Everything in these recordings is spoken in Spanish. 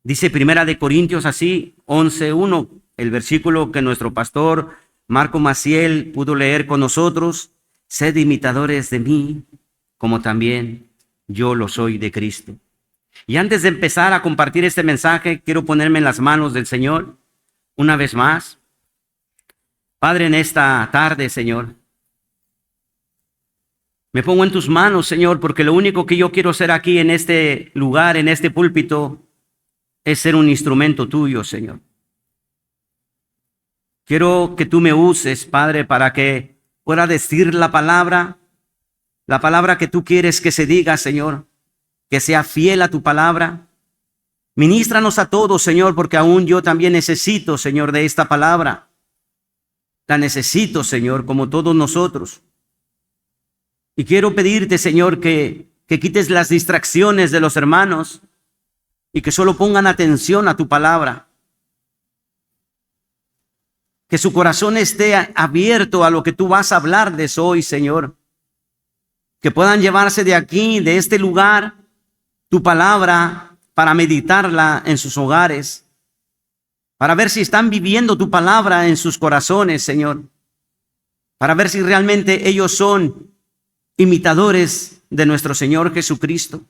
Dice Primera de Corintios así, 11:1, el versículo que nuestro pastor Marco Maciel pudo leer con nosotros: sed imitadores de mí, como también yo lo soy de Cristo. Y antes de empezar a compartir este mensaje, quiero ponerme en las manos del Señor una vez más. Padre, en esta tarde, Señor, me pongo en tus manos, Señor, porque lo único que yo quiero ser aquí en este lugar, en este púlpito, es ser un instrumento tuyo, Señor. Quiero que tú me uses, Padre, para que pueda decir la palabra que tú quieres que se diga, Señor, que sea fiel a tu palabra. Ministranos a todos, Señor, porque aún yo también necesito, Señor, de esta palabra. La necesito, Señor, como todos nosotros. Y quiero pedirte, Señor, que quites las distracciones de los hermanos y que solo pongan atención a tu palabra. Que su corazón esté abierto a lo que tú vas a hablarles hoy, Señor. Que puedan llevarse de aquí, de este lugar, tu palabra para meditarla en sus hogares. Para ver si están viviendo tu palabra en sus corazones, Señor. Para ver si realmente ellos son imitadores de nuestro Señor Jesucristo.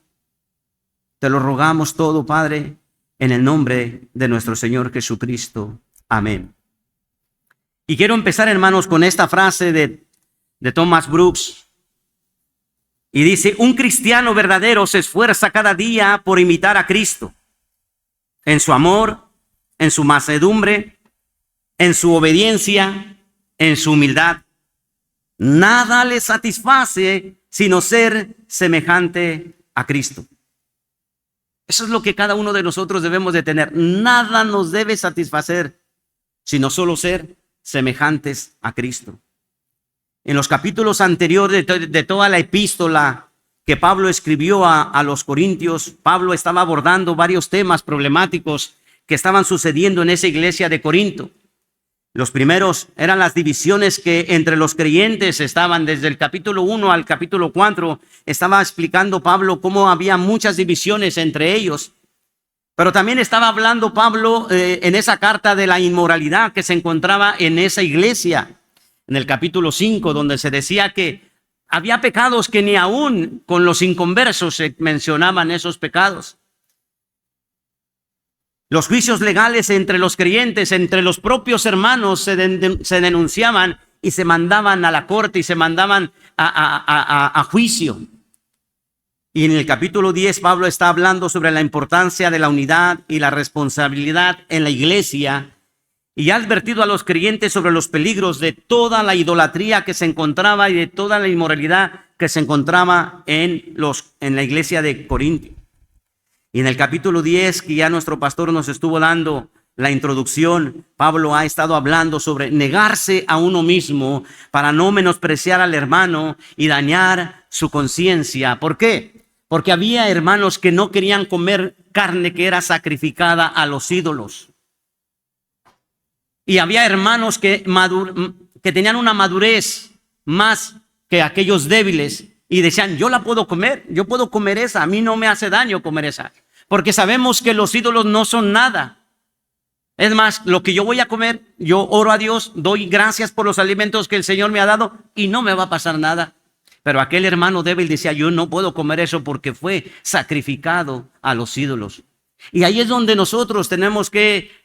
Te lo rogamos todo, Padre, en el nombre de nuestro Señor Jesucristo. Amén. Y quiero empezar, hermanos, con esta frase de Thomas Brooks. Y dice: un cristiano verdadero se esfuerza cada día por imitar a Cristo. En su amor, en su mansedumbre, en su obediencia, en su humildad. Nada le satisface sino ser semejante a Cristo. Eso es lo que cada uno de nosotros debemos de tener. Nada nos debe satisfacer sino solo ser semejantes a Cristo. En los capítulos anteriores de toda la epístola que Pablo escribió a los Corintios, Pablo estaba abordando varios temas problemáticos que estaban sucediendo en esa iglesia de Corinto. Los primeros eran las divisiones que entre los creyentes estaban. Desde el capítulo 1 al capítulo 4 estaba explicando Pablo cómo había muchas divisiones entre ellos. Pero también estaba hablando Pablo en esa carta de la inmoralidad que se encontraba en esa iglesia. En el capítulo 5, donde se decía que había pecados que ni aún con los inconversos se mencionaban esos pecados. Los juicios legales entre los creyentes, entre los propios hermanos se denunciaban y se mandaban a la corte y se mandaban a juicio. Y en el capítulo 10 Pablo está hablando sobre la importancia de la unidad y la responsabilidad en la iglesia, y ha advertido a los creyentes sobre los peligros de toda la idolatría que se encontraba y de toda la inmoralidad que se encontraba en la iglesia de Corinto. Y en el capítulo 10, que ya nuestro pastor nos estuvo dando la introducción, Pablo ha estado hablando sobre negarse a uno mismo para no menospreciar al hermano y dañar su conciencia. ¿Por qué? Porque había hermanos que no querían comer carne que era sacrificada a los ídolos. Y había hermanos que tenían una madurez más que aquellos débiles y decían: yo la puedo comer, yo puedo comer esa, a mí no me hace daño comer esa. Porque sabemos que los ídolos no son nada. Es más, lo que yo voy a comer, yo oro a Dios, doy gracias por los alimentos que el Señor me ha dado y no me va a pasar nada. Pero aquel hermano débil decía: yo no puedo comer eso porque fue sacrificado a los ídolos. Y ahí es donde nosotros tenemos que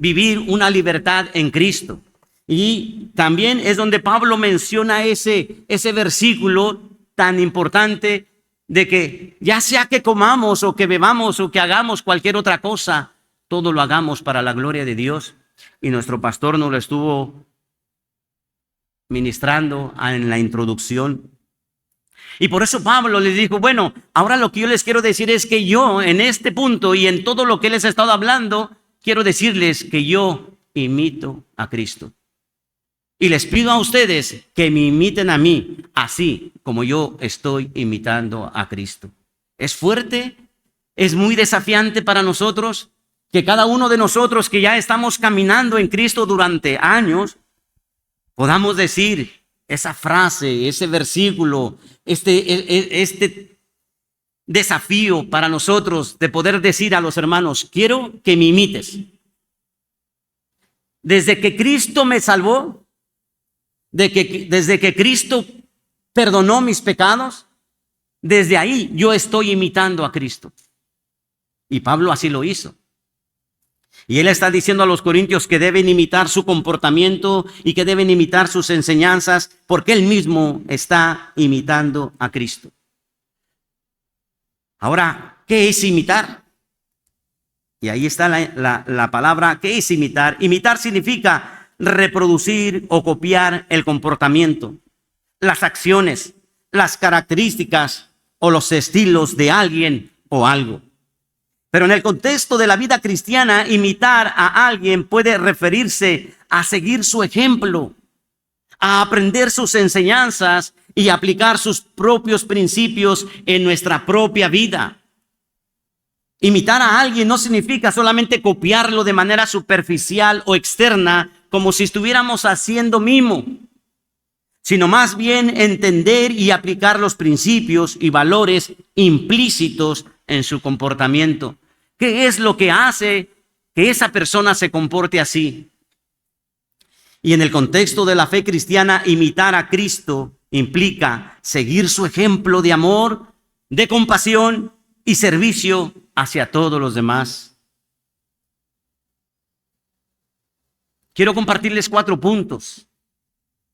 vivir una libertad en Cristo. Y también es donde Pablo menciona ese versículo tan importante de que ya sea que comamos o que bebamos o que hagamos cualquier otra cosa, todo lo hagamos para la gloria de Dios. Y nuestro pastor nos lo estuvo ministrando en la introducción. Y por eso Pablo les dijo: bueno, ahora lo que yo les quiero decir es que yo en este punto y en todo lo que les he estado hablando, quiero decirles que yo imito a Cristo. Y les pido a ustedes que me imiten a mí, así como yo estoy imitando a Cristo. Es fuerte, es muy desafiante para nosotros que cada uno de nosotros que ya estamos caminando en Cristo durante años, podamos decir esa frase, ese versículo, este desafío para nosotros de poder decir a los hermanos, quiero que me imites. Desde que Cristo me salvó, desde que Cristo perdonó mis pecados, desde ahí yo estoy imitando a Cristo. Y Pablo así lo hizo. Y él está diciendo a los corintios que deben imitar su comportamiento y que deben imitar sus enseñanzas, porque él mismo está imitando a Cristo. Ahora, ¿qué es imitar? Y ahí está la palabra, ¿qué es imitar? Imitar significa reproducir o copiar el comportamiento, las acciones, las características o los estilos de alguien o algo. Pero en el contexto de la vida cristiana, imitar a alguien puede referirse a seguir su ejemplo, a aprender sus enseñanzas y aplicar sus propios principios en nuestra propia vida. Imitar a alguien no significa solamente copiarlo de manera superficial o externa, como si estuviéramos haciendo mimo, sino más bien entender y aplicar los principios y valores implícitos en su comportamiento. ¿Qué es lo que hace que esa persona se comporte así? Y en el contexto de la fe cristiana, imitar a Cristo implica seguir su ejemplo de amor, de compasión y servicio hacia todos los demás. Quiero compartirles 4 puntos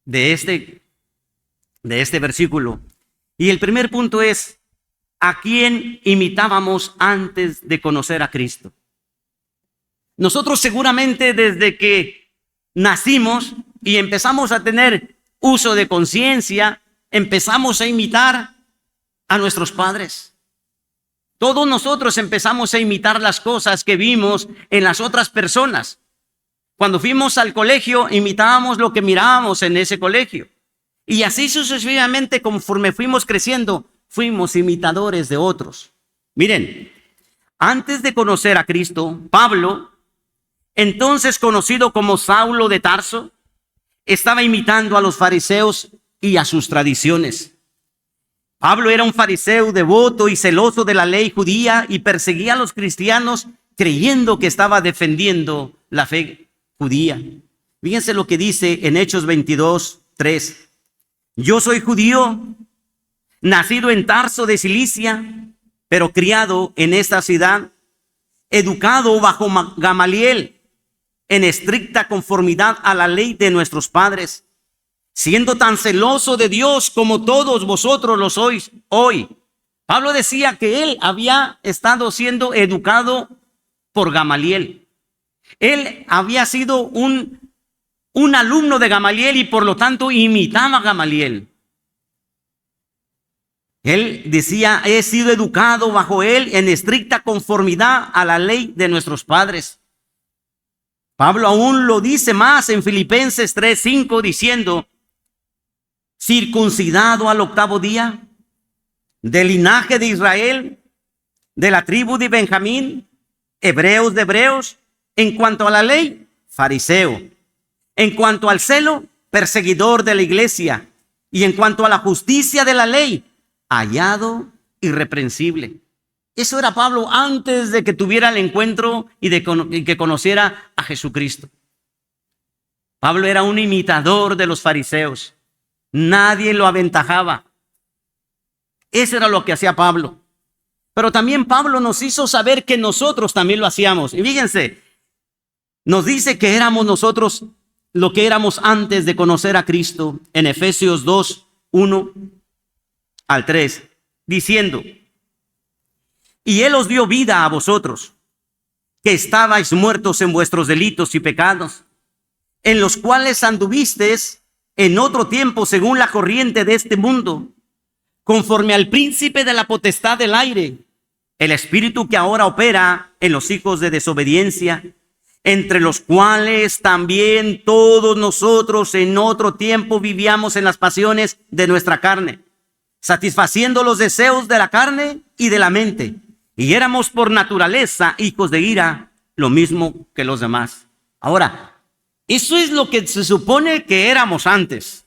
de este versículo. Y el primer punto es, ¿a quién imitábamos antes de conocer a Cristo? Nosotros seguramente desde que nacimos y empezamos a tener uso de conciencia, empezamos a imitar a nuestros padres. Todos nosotros empezamos a imitar las cosas que vimos en las otras personas. Cuando fuimos al colegio, imitábamos lo que mirábamos en ese colegio. Y así sucesivamente, conforme fuimos creciendo, fuimos imitadores de otros. Miren, antes de conocer a Cristo, Pablo, entonces conocido como Saulo de Tarso, estaba imitando a los fariseos y a sus tradiciones. Pablo era un fariseo devoto y celoso de la ley judía y perseguía a los cristianos creyendo que estaba defendiendo la fe judía. Fíjense lo que dice en Hechos 22:3. Yo soy judío, nacido en Tarso de Cilicia, pero criado en esta ciudad, educado bajo Gamaliel, en estricta conformidad a la ley de nuestros padres, siendo tan celoso de Dios como todos vosotros lo sois hoy. Pablo decía que él había estado siendo educado por Gamaliel. Él había sido un alumno de Gamaliel y por lo tanto imitaba a Gamaliel. Él decía, he sido educado bajo él en estricta conformidad a la ley de nuestros padres. Pablo aún lo dice más en Filipenses 3:5 diciendo, circuncidado al 8º día, del linaje de Israel, de la tribu de Benjamín, hebreos de hebreos, en cuanto a la ley, fariseo, en cuanto al celo, perseguidor de la iglesia, y en cuanto a la justicia de la ley, hallado irreprensible. Eso era Pablo antes de que tuviera el encuentro y que conociera a Jesucristo. Pablo era un imitador de los fariseos. Nadie lo aventajaba. Eso era lo que hacía Pablo. Pero también Pablo nos hizo saber que nosotros también lo hacíamos. Y fíjense, nos dice que éramos nosotros lo que éramos antes de conocer a Cristo en Efesios 2:1-3, diciendo, y Él os dio vida a vosotros, que estabais muertos en vuestros delitos y pecados, en los cuales anduvisteis en otro tiempo según la corriente de este mundo, conforme al príncipe de la potestad del aire, el espíritu que ahora opera en los hijos de desobediencia, entre los cuales también todos nosotros en otro tiempo vivíamos en las pasiones de nuestra carne, satisfaciendo los deseos de la carne y de la mente, y éramos por naturaleza hijos de ira, lo mismo que los demás. Ahora, eso es lo que se supone que éramos antes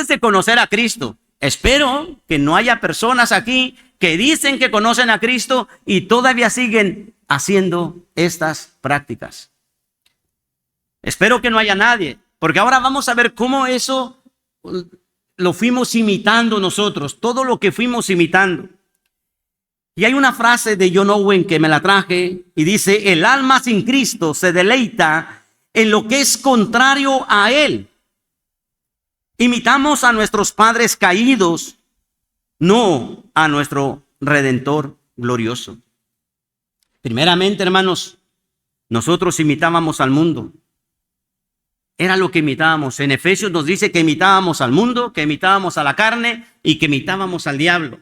de conocer a Cristo. Espero que no haya personas aquí que dicen que conocen a Cristo y todavía siguen haciendo estas prácticas. Espero que no haya nadie, porque ahora vamos a ver cómo eso lo fuimos imitando nosotros, todo lo que fuimos imitando. Y hay una frase de John Owen que me la traje y dice: el alma sin Cristo se deleita en lo que es contrario a Él. Imitamos a nuestros padres caídos, no a nuestro Redentor glorioso. Primeramente, hermanos, nosotros imitábamos al mundo. Era lo que imitábamos. En Efesios nos dice que imitábamos al mundo, que imitábamos a la carne y que imitábamos al diablo.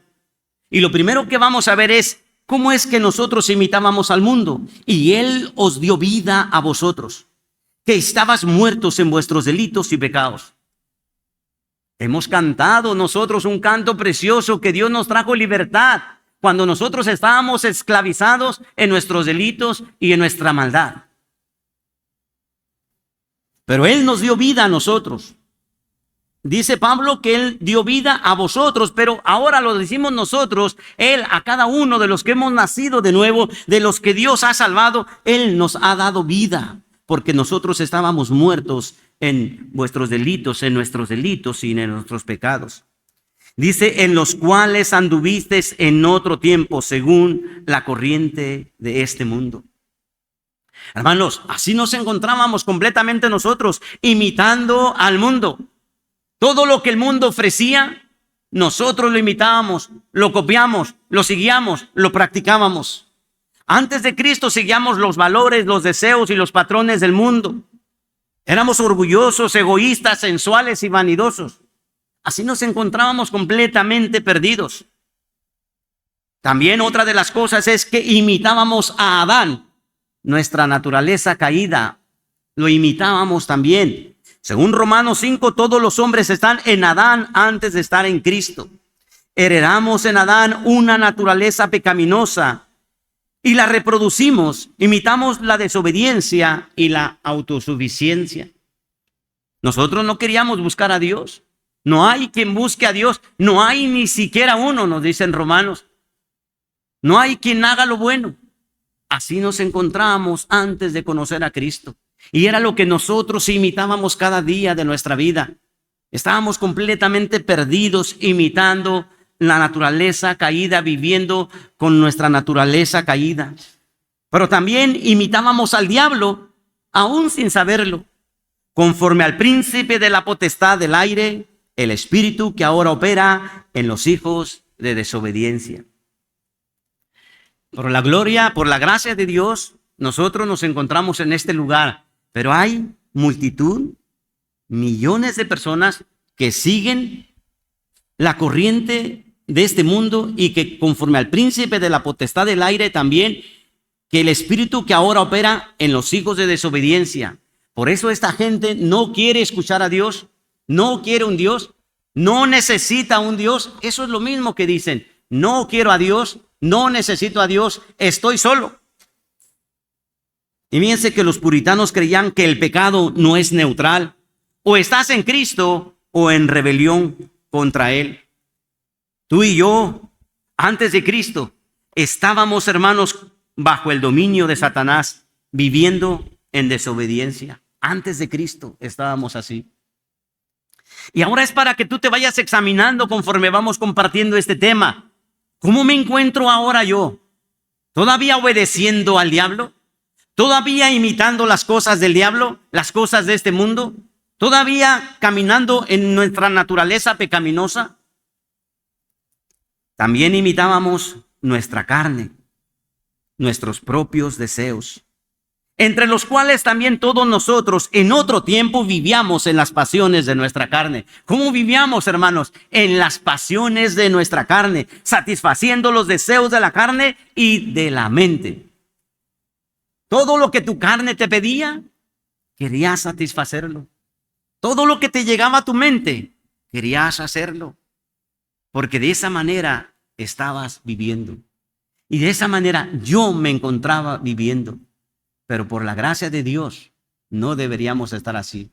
Y lo primero que vamos a ver es cómo es que nosotros imitábamos al mundo. Y Él os dio vida a vosotros, que estabas muertos en vuestros delitos y pecados. Hemos cantado nosotros un canto precioso que Dios nos trajo libertad cuando nosotros estábamos esclavizados en nuestros delitos y en nuestra maldad. Pero Él nos dio vida a nosotros. Dice Pablo que Él dio vida a vosotros, pero ahora lo decimos nosotros. Él, a cada uno de los que hemos nacido de nuevo, de los que Dios ha salvado, Él nos ha dado vida, porque nosotros estábamos muertos en vuestros delitos, en nuestros delitos y en nuestros pecados. Dice: en los cuales anduvisteis en otro tiempo, según la corriente de este mundo. Hermanos, así nos encontrábamos completamente nosotros, imitando al mundo. Todo lo que el mundo ofrecía, nosotros lo imitábamos, lo copiamos, lo seguíamos, lo practicábamos. Antes de Cristo seguíamos los valores, los deseos y los patrones del mundo. Éramos orgullosos, egoístas, sensuales y vanidosos. Así nos encontrábamos completamente perdidos. También otra de las cosas es que imitábamos a Adán, nuestra naturaleza caída. Lo imitábamos también. Según Romanos 5, todos los hombres están en Adán antes de estar en Cristo. Heredamos en Adán una naturaleza pecaminosa y la reproducimos. Imitamos la desobediencia y la autosuficiencia. Nosotros no queríamos buscar a Dios. No hay quien busque a Dios. No hay ni siquiera uno, nos dicen Romanos. No hay quien haga lo bueno. Así nos encontrábamos antes de conocer a Cristo. Y era lo que nosotros imitábamos cada día de nuestra vida. Estábamos completamente perdidos, imitando la naturaleza caída, viviendo con nuestra naturaleza caída. Pero también imitábamos al diablo, aún sin saberlo, conforme al príncipe de la potestad del aire, el espíritu que ahora opera en los hijos de desobediencia. Por la gloria, por la gracia de Dios, nosotros nos encontramos en este lugar. Pero hay multitud, millones de personas que siguen la corriente de este mundo y que conforme al príncipe de la potestad del aire también, que el espíritu que ahora opera en los hijos de desobediencia. Por eso esta gente no quiere escuchar a Dios, no quiere un Dios, no necesita un Dios. Eso es lo mismo que dicen: no quiero a Dios, no necesito a Dios, estoy solo. Y fíjense que los puritanos creían que el pecado no es neutral. O estás en Cristo o en rebelión contra Él. Tú y yo, antes de Cristo, estábamos, hermanos, bajo el dominio de Satanás, viviendo en desobediencia. Antes de Cristo estábamos así. Y ahora es para que tú te vayas examinando conforme vamos compartiendo este tema. ¿Cómo me encuentro ahora yo? ¿Todavía obedeciendo al diablo? ¿Todavía imitando las cosas del diablo, las cosas de este mundo? ¿Todavía caminando en nuestra naturaleza pecaminosa? También imitábamos nuestra carne, nuestros propios deseos, entre los cuales también todos nosotros en otro tiempo vivíamos en las pasiones de nuestra carne. ¿Cómo vivíamos, hermanos? En las pasiones de nuestra carne, satisfaciendo los deseos de la carne y de la mente. Todo lo que tu carne te pedía, querías satisfacerlo. Todo lo que te llegaba a tu mente, querías hacerlo. Porque de esa manera estabas viviendo. Y de esa manera yo me encontraba viviendo. Pero por la gracia de Dios, no deberíamos estar así.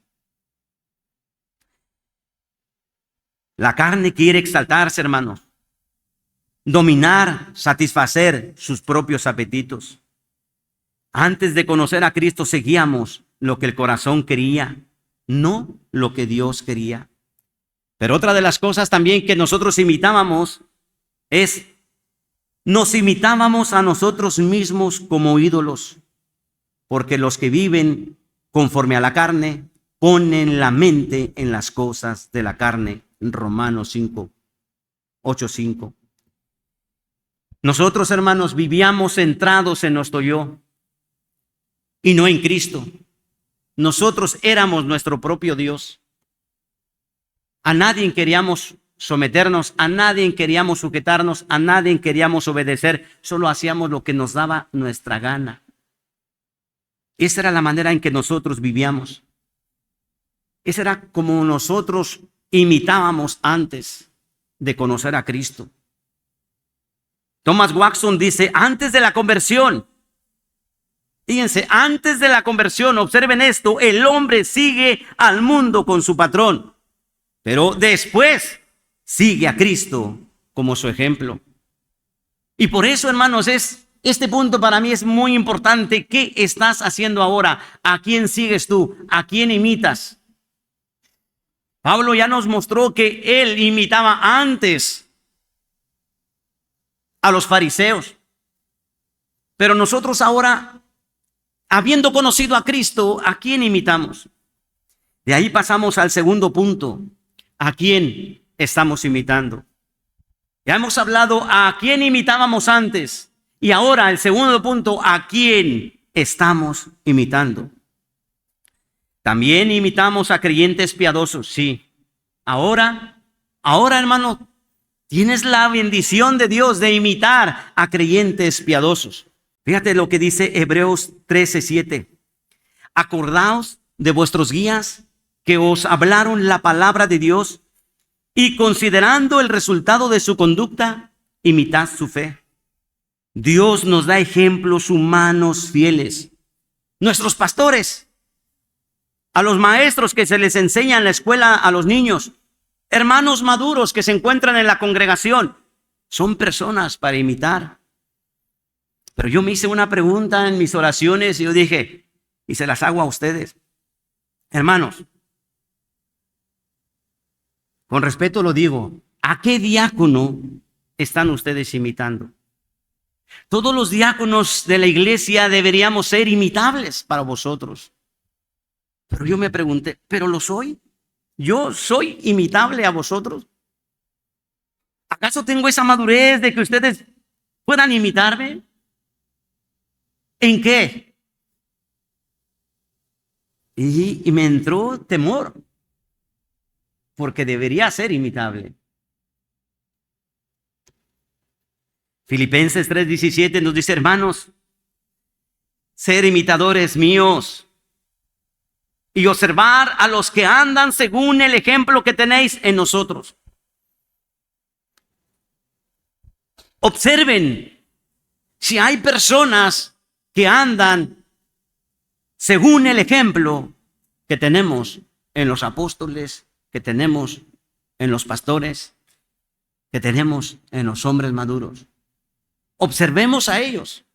La carne quiere exaltarse, hermanos. dominar, satisfacer sus propios apetitos. Antes de conocer a Cristo seguíamos lo que el corazón quería, no lo que Dios quería. Pero otra de las cosas también que nosotros imitábamos es, nos imitábamos a nosotros mismos como ídolos, porque los que viven conforme a la carne ponen la mente en las cosas de la carne. Romanos 8:5. Nosotros, hermanos, vivíamos centrados en nuestro yo y no en Cristo. Nosotros éramos nuestro propio Dios. A nadie queríamos someternos, a nadie queríamos sujetarnos, a nadie queríamos obedecer, solo hacíamos lo que nos daba nuestra gana. Esa era la manera en que nosotros vivíamos. Esa era como nosotros imitábamos antes de conocer a Cristo. Thomas Watson dice, antes de la conversión, fíjense, antes de la conversión, observen esto, el hombre sigue al mundo con su patrón, pero después sigue a Cristo como su ejemplo. Y por eso, hermanos, este punto para mí es muy importante. ¿Qué estás haciendo ahora? ¿A quién sigues tú? ¿A quién imitas? Pablo ya nos mostró que él imitaba antes a los fariseos. Pero nosotros ahora, habiendo conocido a Cristo, ¿a quién imitamos? De ahí pasamos al segundo punto. ¿A quién estamos imitando? Ya hemos hablado a quién imitábamos antes. Y ahora el segundo punto, ¿a quién estamos imitando? También imitamos a creyentes piadosos, sí. Ahora, hermano, tienes la bendición de Dios de imitar a creyentes piadosos. Fíjate lo que dice Hebreos 13:7. Acordaos de vuestros guías que os hablaron la palabra de Dios y considerando el resultado de su conducta, imitad su fe. Dios nos da ejemplos humanos fieles. Nuestros pastores, a los maestros que se les enseña en la escuela a los niños, hermanos maduros que se encuentran en la congregación, son personas para imitar. Pero yo me hice una pregunta en mis oraciones y yo dije, y se las hago a ustedes. Hermanos, con respeto lo digo, ¿a qué diácono están ustedes imitando? Todos los diáconos de la iglesia deberíamos ser imitables para vosotros. Pero yo me pregunté, ¿pero lo soy? ¿Yo soy imitable a vosotros? ¿Acaso tengo esa madurez de que ustedes puedan imitarme? ¿En qué? Y me entró temor, porque debería ser imitable. Filipenses 3:17 nos dice, hermanos, ser imitadores míos y observar a los que andan según el ejemplo que tenéis en nosotros. Observen si hay personas que andan según el ejemplo que tenemos en los apóstoles, que tenemos en los pastores, que tenemos en los hombres maduros. Observemos a ellos.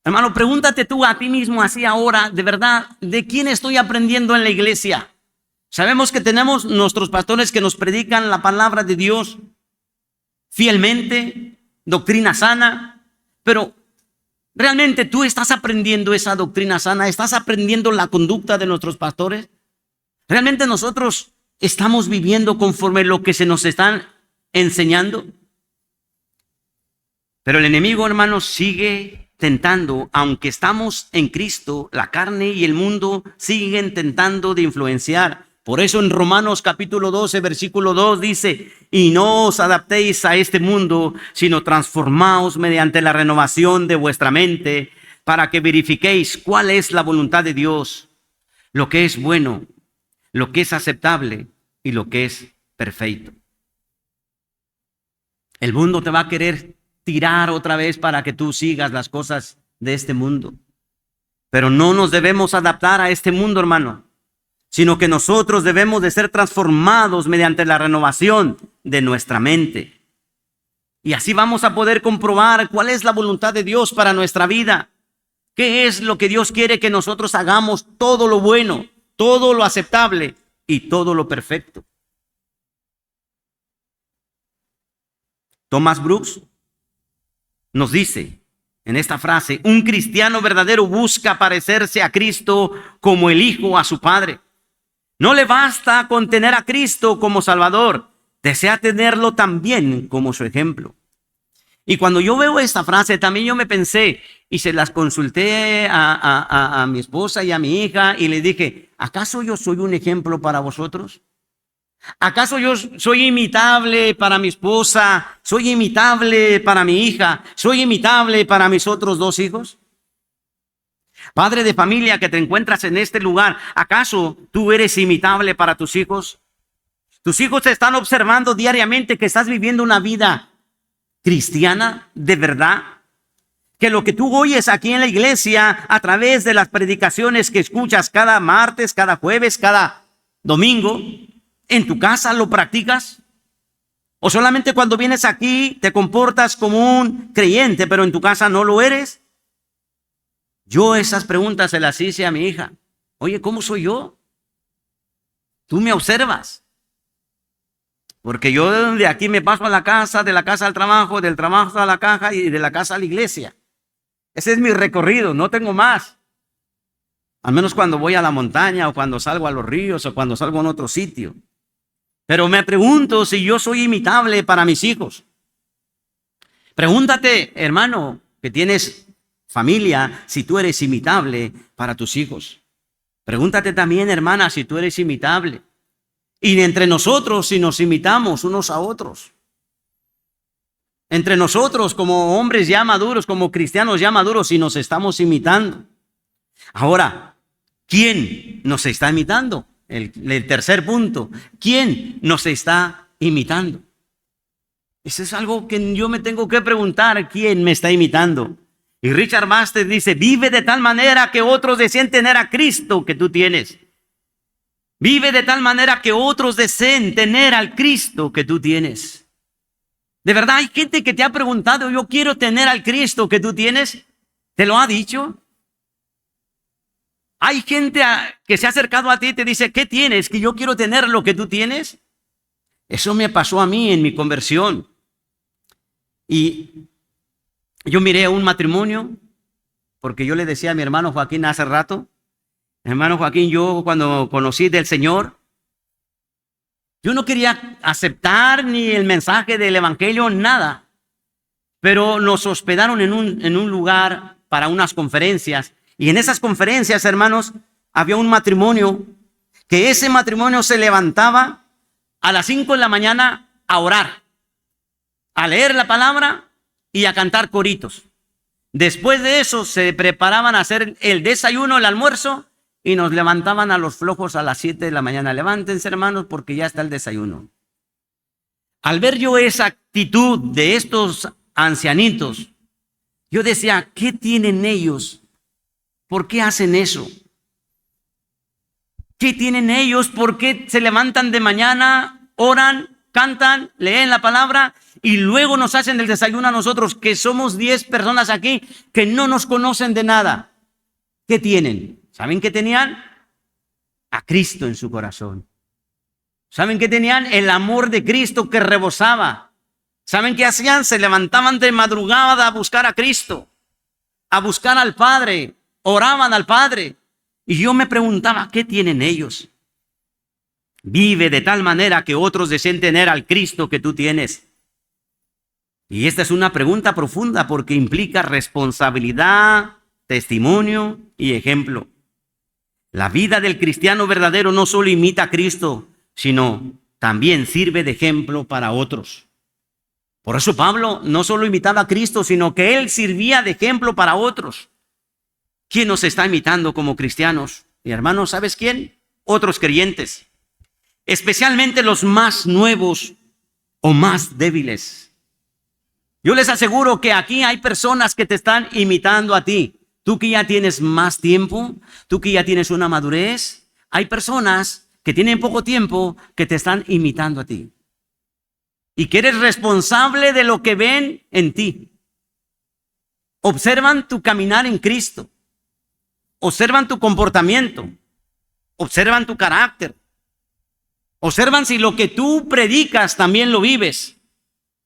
Hermano, pregúntate tú a ti mismo así ahora, de verdad, ¿de quién estoy aprendiendo en la iglesia? Sabemos que tenemos nuestros pastores que nos predican la palabra de Dios fielmente, doctrina sana, pero ¿realmente tú estás aprendiendo esa doctrina sana? ¿Estás aprendiendo la conducta de nuestros pastores? ¿Realmente nosotros estamos viviendo conforme lo que se nos están enseñando? Pero el enemigo, hermanos, sigue tentando, aunque estamos en Cristo, la carne y el mundo siguen tentando de influenciar. Por eso en Romanos capítulo 12, versículo 2 dice, y no os adaptéis a este mundo, sino transformaos mediante la renovación de vuestra mente, para que verifiquéis cuál es la voluntad de Dios, lo que es bueno, lo que es aceptable y lo que es perfecto. El mundo te va a querer tirar otra vez para que tú sigas las cosas de este mundo. Pero no nos debemos adaptar a este mundo, hermano, sino que nosotros debemos de ser transformados mediante la renovación de nuestra mente. Y así vamos a poder comprobar cuál es la voluntad de Dios para nuestra vida. ¿Qué es lo que Dios quiere que nosotros hagamos? Todo lo bueno, todo lo aceptable y todo lo perfecto. Thomas Brooks nos dice en esta frase: un cristiano verdadero busca parecerse a Cristo como el Hijo a su Padre. No le basta con tener a Cristo como Salvador, desea tenerlo también como su ejemplo. Y cuando yo veo esta frase, también yo me pensé y se las consulté a mi esposa y a mi hija y le dije: ¿acaso yo soy un ejemplo para vosotros? ¿Acaso yo soy imitable para mi esposa? ¿Soy imitable para mi hija? ¿Soy imitable para mis otros 2 hijos? Padre de familia que te encuentras en este lugar, ¿acaso tú eres imitable para tus hijos? Tus hijos te están observando diariamente que estás viviendo una vida cristiana de verdad. Que lo que tú oyes aquí en la iglesia a través de las predicaciones que escuchas cada martes, cada jueves, cada domingo, ¿en tu casa lo practicas? ¿O solamente cuando vienes aquí te comportas como un creyente, pero en tu casa no lo eres? Yo esas preguntas se las hice a mi hija. Oye, ¿cómo soy yo? Tú me observas. Porque yo de aquí me paso a la casa, de la casa al trabajo, del trabajo a la caja y de la casa a la iglesia. Ese es mi recorrido, no tengo más. Al menos cuando voy a la montaña o cuando salgo a los ríos o cuando salgo a otro sitio. Pero me pregunto si yo soy imitable para mis hijos. Pregúntate, hermano, que tienes familia, si tú eres imitable para tus hijos. Pregúntate también, hermana, si tú eres imitable. Y entre nosotros, si nos imitamos unos a otros. Entre nosotros, como hombres ya maduros, como cristianos ya maduros, si nos estamos imitando. Ahora, ¿quién nos está imitando? El tercer punto. ¿Quién nos está imitando? Eso es algo que yo me tengo que preguntar. ¿Quién me está imitando? Y Richard Baxter dice: vive de tal manera que otros deseen tener a Cristo que tú tienes. Vive de tal manera que otros deseen tener al Cristo que tú tienes. De verdad, hay gente que te ha preguntado: yo quiero tener al Cristo que tú tienes. ¿Te lo ha dicho? Hay gente que se ha acercado a ti y te dice: ¿qué tienes? ¿Que yo quiero tener lo que tú tienes? Eso me pasó a mí en mi conversión. Y yo miré un matrimonio, porque yo le decía a mi hermano Joaquín hace rato: hermano Joaquín, yo cuando conocí del Señor, yo no quería aceptar ni el mensaje del evangelio, nada. Pero nos hospedaron en un lugar para unas conferencias. Y en esas conferencias, hermanos, había un matrimonio, que ese matrimonio se levantaba a las 5 de la mañana a orar, a leer la palabra y a cantar coritos. Después de eso se preparaban a hacer el desayuno, el almuerzo, y nos levantaban a los flojos a las 7 de la mañana. Levántense, hermanos, porque ya está el desayuno. Al ver yo esa actitud de estos ancianitos, yo decía: ¿qué tienen ellos? ¿Por qué hacen eso? ¿Qué tienen ellos? ¿Por qué se levantan de mañana, oran, cantan, leen la palabra y luego nos hacen el desayuno a nosotros, que somos 10 personas aquí que no nos conocen de nada? ¿Qué tienen? ¿Saben qué tenían? A Cristo en su corazón. ¿Saben qué tenían? El amor de Cristo que rebosaba. ¿Saben qué hacían? Se levantaban de madrugada a buscar a Cristo, a buscar al Padre. Oraban al Padre. Y yo me preguntaba: ¿qué tienen ellos? Vive de tal manera que otros deseen tener al Cristo que tú tienes. Y esta es una pregunta profunda, porque implica responsabilidad, testimonio y ejemplo. La vida del cristiano verdadero no solo imita a Cristo, sino también sirve de ejemplo para otros. Por eso Pablo no solo imitaba a Cristo, sino que él servía de ejemplo para otros. ¿Quién nos está imitando como cristianos? Mi hermano, ¿sabes quién? Otros creyentes, especialmente los más nuevos o más débiles. Yo les aseguro que aquí hay personas que te están imitando a ti. Tú que ya tienes más tiempo, tú que ya tienes una madurez, hay personas que tienen poco tiempo que te están imitando a ti. y que eres responsable de lo que ven en ti. Observan tu caminar en Cristo. Observan tu comportamiento. Observan tu carácter. Observan si lo que tú predicas también lo vives.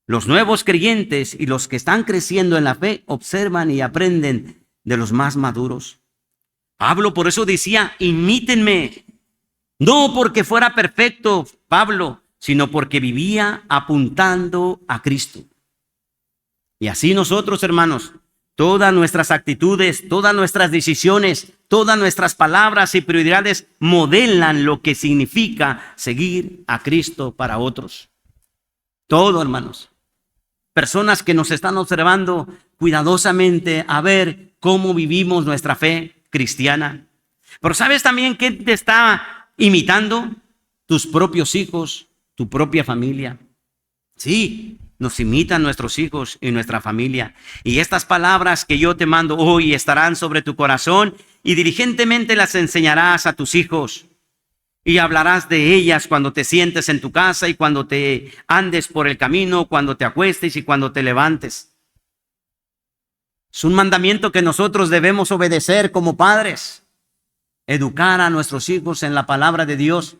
Los nuevos creyentes y los que están creciendo en la fe observan y aprenden de los más maduros. Pablo por eso decía, imítenme. No porque fuera perfecto Pablo, sino porque vivía apuntando a Cristo. Y así nosotros, hermanos, todas nuestras actitudes, todas nuestras decisiones, todas nuestras palabras y prioridades modelan lo que significa seguir a Cristo para otros. Todo, hermanos. Personas que nos están observando cuidadosamente a ver cómo vivimos nuestra fe cristiana. Pero ¿sabes también qué te está imitando? Tus propios hijos, tu propia familia. Sí, nos imitan nuestros hijos y nuestra familia. Y estas palabras que yo te mando hoy estarán sobre tu corazón y diligentemente las enseñarás a tus hijos. Y hablarás de ellas cuando te sientes en tu casa y cuando te andes por el camino, cuando te acuestes y cuando te levantes. Es un mandamiento que nosotros debemos obedecer como padres. Educar a nuestros hijos en la palabra de Dios.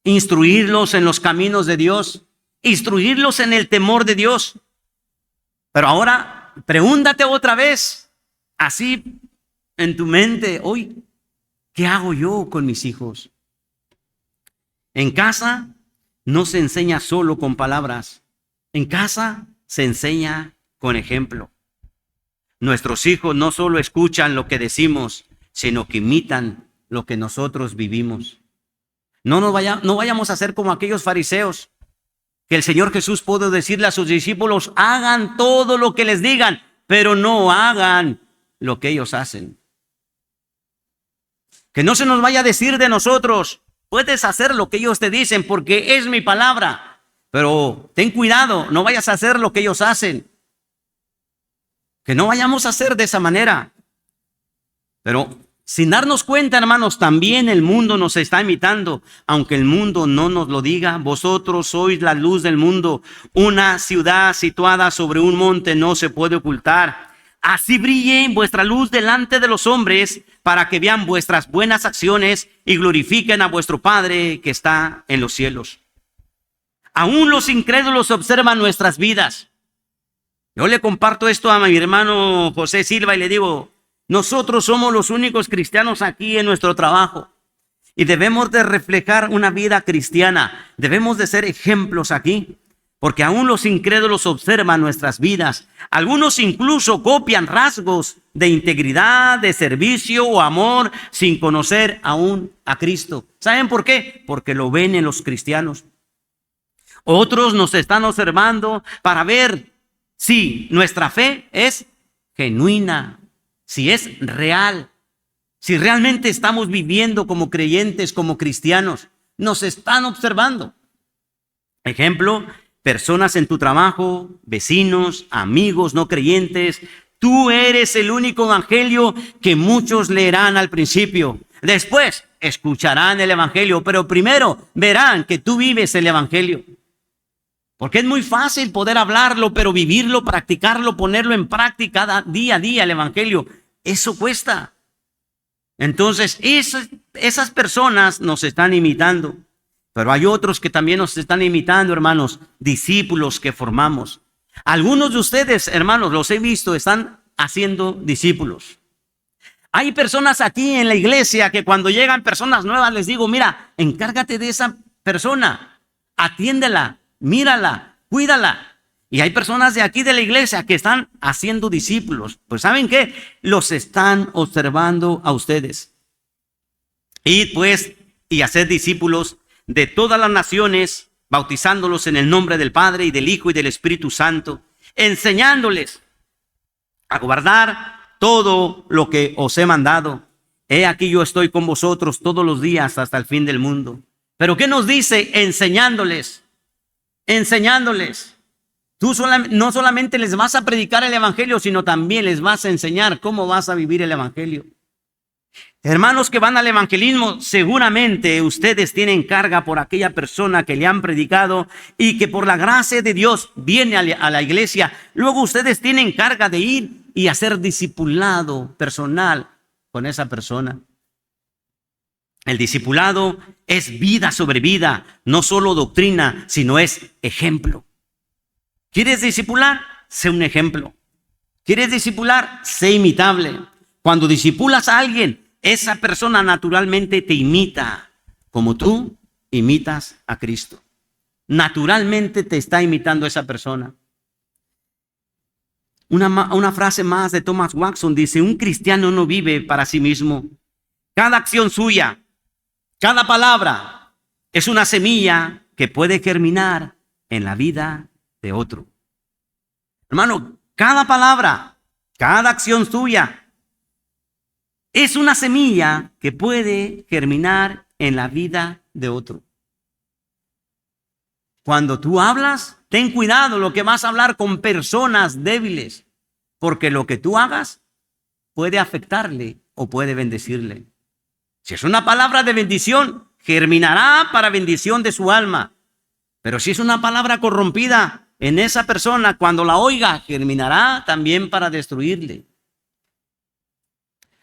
Instruirlos en los caminos de Dios. Instruirlos en el temor de Dios. Pero ahora, pregúntate otra vez, así en tu mente hoy, ¿qué hago yo con mis hijos? En casa no se enseña solo con palabras. En casa se enseña con ejemplo. Nuestros hijos no solo escuchan lo que decimos, sino que imitan lo que nosotros vivimos. No vayamos a ser como aquellos fariseos, que el Señor Jesús pudo decirle a sus discípulos, hagan todo lo que les digan, pero no hagan lo que ellos hacen. Que no se nos vaya a decir de nosotros, puedes hacer lo que ellos te dicen porque es mi palabra, pero ten cuidado, no vayas a hacer lo que ellos hacen. Que no vayamos a hacer de esa manera. Pero sin darnos cuenta, hermanos, también el mundo nos está imitando, aunque el mundo no nos lo diga. Vosotros sois la luz del mundo. Una ciudad situada sobre un monte no se puede ocultar. Así brille vuestra luz delante de los hombres, para que vean vuestras buenas acciones y glorifiquen a vuestro Padre que está en los cielos. Aún los incrédulos observan nuestras vidas. Yo le comparto esto a mi hermano José Silva y le digo, nosotros somos los únicos cristianos aquí en nuestro trabajo y debemos de reflejar una vida cristiana. Debemos de ser ejemplos aquí, porque aún los incrédulos observan nuestras vidas. Algunos incluso copian rasgos de integridad, de servicio o amor sin conocer aún a Cristo. ¿Saben por qué? Porque lo ven en los cristianos. Otros nos están observando para ver si nuestra fe es genuina, si es real, si realmente estamos viviendo como creyentes, como cristianos. Nos están observando. Ejemplo, personas en tu trabajo, vecinos, amigos no creyentes. Tú eres el único evangelio que muchos leerán al principio. Después escucharán el evangelio, pero primero verán que tú vives el evangelio. Porque es muy fácil poder hablarlo, pero vivirlo, practicarlo, ponerlo en práctica día a día el evangelio, eso cuesta. Entonces, esas personas nos están imitando. Pero hay otros que también nos están imitando, hermanos, discípulos que formamos. Algunos de ustedes, hermanos, los he visto, están haciendo discípulos. Hay personas aquí en la iglesia que cuando llegan personas nuevas les digo, mira, encárgate de esa persona, atiéndela, mírala, cuídala. Y hay personas de aquí de la iglesia que están haciendo discípulos. Pues ¿saben qué? Los están observando a ustedes. Id pues y hacer discípulos de todas las naciones, bautizándolos en el nombre del Padre y del Hijo y del Espíritu Santo, enseñándoles a guardar todo lo que os he mandado. He aquí yo estoy con vosotros todos los días hasta el fin del mundo. Pero ¿qué nos dice? Enseñándoles. Tú no solamente les vas a predicar el evangelio, sino también les vas a enseñar cómo vas a vivir el evangelio. Hermanos que van al evangelismo, seguramente ustedes tienen carga por aquella persona que le han predicado y que por la gracia de Dios viene a la iglesia. Luego ustedes tienen carga de ir y hacer discipulado personal con esa persona. El discipulado es vida sobre vida, no solo doctrina, sino es ejemplo. ¿Quieres discipular? Sé un ejemplo. ¿Quieres discipular? Sé imitable. Cuando discipulas a alguien, esa persona naturalmente te imita, como tú imitas a Cristo. Naturalmente te está imitando esa persona. Una frase más de Thomas Watson dice: un cristiano no vive para sí mismo. Cada acción suya, cada palabra es una semilla que puede germinar en la vida de otro. Hermano, cada palabra, cada acción suya es una semilla que puede germinar en la vida de otro. Cuando tú hablas, ten cuidado lo que vas a hablar con personas débiles, porque lo que tú hagas puede afectarle o puede bendecirle. Si es una palabra de bendición, germinará para bendición de su alma. Pero si es una palabra corrompida en esa persona, cuando la oiga, germinará también para destruirle.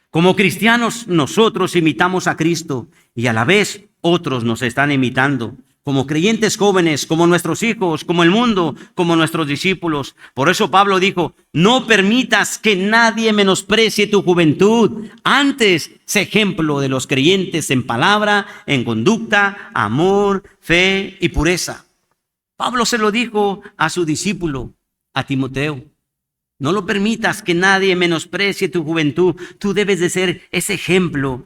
Como cristianos, nosotros imitamos a Cristo y a la vez otros nos están imitando. Como creyentes jóvenes, como nuestros hijos, como el mundo, como nuestros discípulos. Por eso Pablo dijo: no permitas que nadie menosprecie tu juventud. Antes, sé ejemplo de los creyentes en palabra, en conducta, amor, fe y pureza. Pablo se lo dijo a su discípulo, a Timoteo. No lo permitas que nadie menosprecie tu juventud. Tú debes de ser ese ejemplo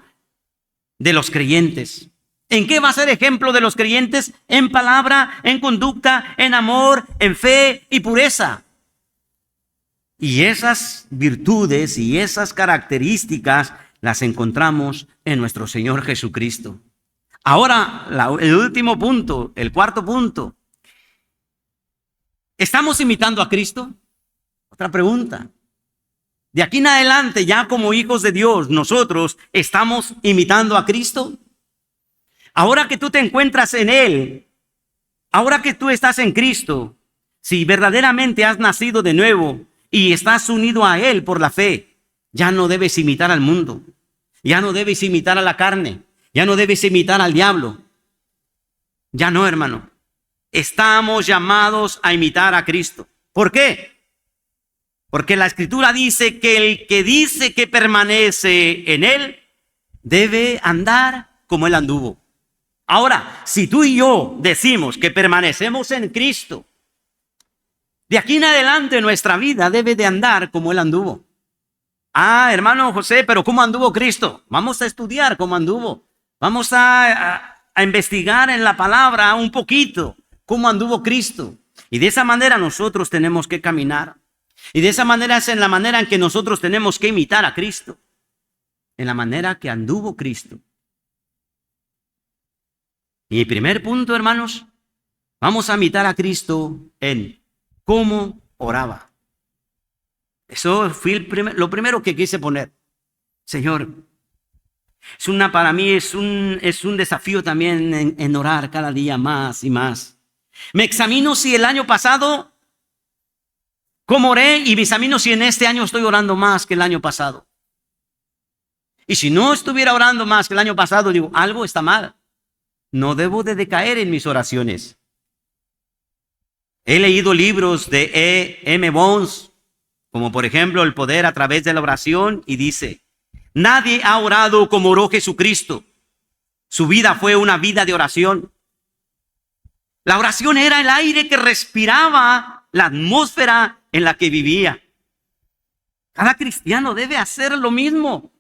de los creyentes. ¿En qué va a ser ejemplo de los creyentes? En palabra, en conducta, en amor, en fe y pureza. Y esas virtudes y esas características las encontramos en nuestro Señor Jesucristo. Ahora, el último punto, el cuarto punto. ¿Estamos imitando a Cristo? Otra pregunta. De aquí en adelante, ya como hijos de Dios, nosotros estamos imitando a Cristo. Ahora que tú te encuentras en Él, ahora que tú estás en Cristo, si verdaderamente has nacido de nuevo y estás unido a Él por la fe, ya no debes imitar al mundo, ya no debes imitar a la carne, ya no debes imitar al diablo. Ya no, hermano. Estamos llamados a imitar a Cristo. ¿Por qué? Porque la Escritura dice que el que dice que permanece en Él debe andar como Él anduvo. Ahora, si tú y yo decimos que permanecemos en Cristo, de aquí en adelante nuestra vida debe de andar como Él anduvo. Ah, hermano José, pero ¿cómo anduvo Cristo? Vamos a estudiar cómo anduvo. Vamos a investigar en la palabra un poquito cómo anduvo Cristo. Y de esa manera nosotros tenemos que caminar. Y de esa manera es en la manera en que nosotros tenemos que imitar a Cristo. En la manera que anduvo Cristo. Y el primer punto, hermanos, vamos a imitar a Cristo en cómo oraba. Eso fue lo primero que quise poner. Señor, para mí es un desafío también en orar cada día más y más. Me examino si el año pasado cómo oré y me examino si en este año estoy orando más que el año pasado. Y si no estuviera orando más que el año pasado, digo, algo está mal. No debo de decaer en mis oraciones. He leído libros de E.M. Bones, como por ejemplo El poder a través de la oración, y dice: nadie ha orado como oró Jesucristo. Su vida fue una vida de oración. La oración era el aire que respiraba, la atmósfera en la que vivía. Cada cristiano debe hacer lo mismo.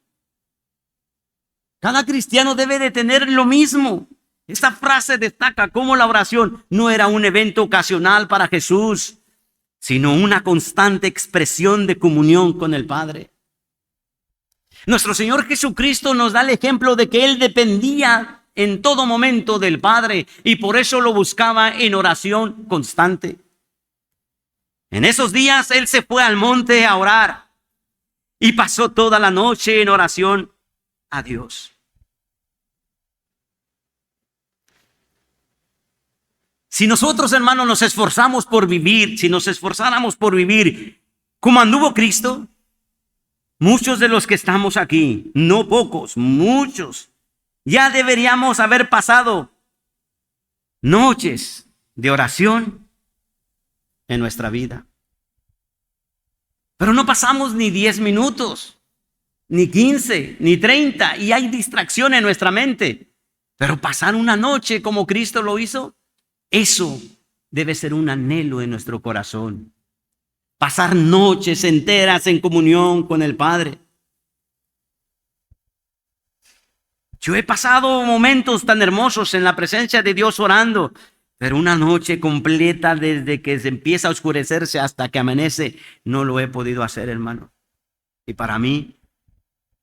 Cada cristiano debe de tener lo mismo. Esta frase destaca cómo la oración no era un evento ocasional para Jesús, sino una constante expresión de comunión con el Padre. Nuestro Señor Jesucristo nos da el ejemplo de que Él dependía en todo momento del Padre y por eso lo buscaba en oración constante. En esos días Él se fue al monte a orar y pasó toda la noche en oración. a Dios. Si nosotros, hermanos, nos esforzamos por vivir, si nos esforzáramos por vivir como anduvo Cristo, muchos de los que estamos aquí, no pocos, muchos, ya deberíamos haber pasado noches de oración en nuestra vida. Pero no pasamos ni 10 minutos, ni 15, ni 30, y hay distracción en nuestra mente. Pero pasar una noche como Cristo lo hizo, eso debe ser un anhelo en nuestro corazón. Pasar noches enteras en comunión con el Padre. Yo he pasado momentos tan hermosos en la presencia de Dios orando, pero una noche completa desde que se empieza a oscurecerse hasta que amanece, no lo he podido hacer, hermano. Y para mí